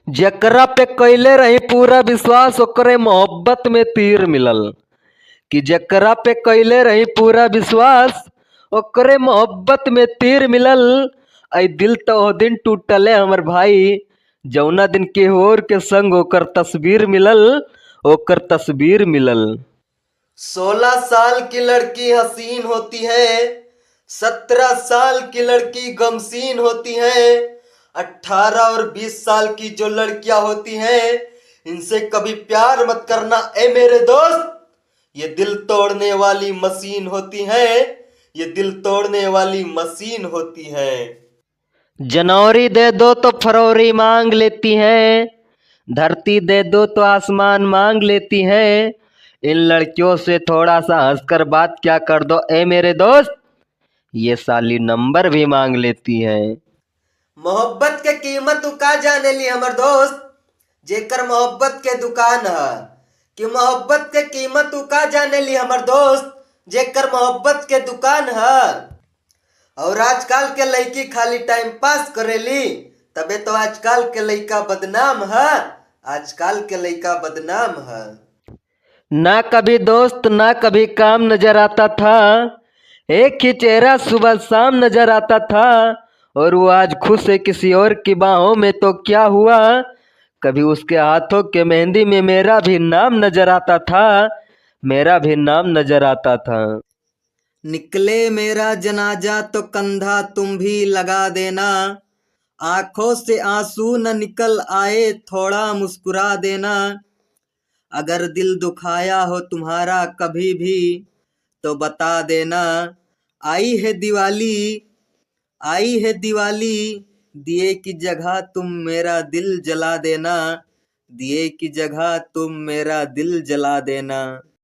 जकरा पे कइले रही पूरा विश्वास ओकरे मोहब्बत में तीर मिलल। कि जकरा पे कइले रही पूरा विश्वास ओकरे मोहब्बत में तीर मिलल। आई दिल तो ओ दिन टूटले हमर भाई जौना दिन केहू और के संग ओकर तस्वीर मिलल। ओकर तस्वीर मिलल। 16 साल की लड़की हसीन होती है, 17 साल की लड़की गमसीन होती है, 18 और 20 साल की जो लड़कियां होती हैं इनसे कभी प्यार मत करना ए मेरे दोस्त। ये दिल तोड़ने वाली मशीन होती है, ये दिल तोड़ने वाली मशीन होती है। जनवरी दे दो तो फरवरी मांग लेती हैं। धरती दे दो तो आसमान मांग लेती हैं। इन लड़कियों से थोड़ा सा हंसकर बात क्या कर दो ए मेरे दोस्त। ये साली नंबर भी मांग लेती हैं। मोहब्बत के कीमत तू का जाने ली हमर दोस्त, जेकर मोहब्बत के दुकान है। कि मोहब्बत के कीमत तू का जाने ली हमर दोस्त, जेकर मोहब्बत के दुकान है। और आजकल के लड़की खाली टाइम पास करेली, तबे तो आजकल के लड़का बदनाम है। आजकल के लड़का बदनाम है। ना कभी दोस्त ना कभी काम नजर आता था। एक ही चेहरा सुबह शाम नजर आता था। और वो आज खुश है किसी और की बाहों में तो क्या हुआ। कभी उसके हाथों के मेहंदी में मेरा भी नाम नजर आता था। मेरा भी नाम नजर आता था। निकले मेरा जनाजा तो कंधा तुम भी लगा देना, आंखों से आंसू न निकल आए थोड़ा मुस्कुरा देना। अगर दिल दुखाया हो तुम्हारा कभी भी तो बता देना। आई है दिवाली, आई है दिवाली, दिए की जगह तुम मेरा दिल जला देना। दिए की जगह तुम मेरा दिल जला देना।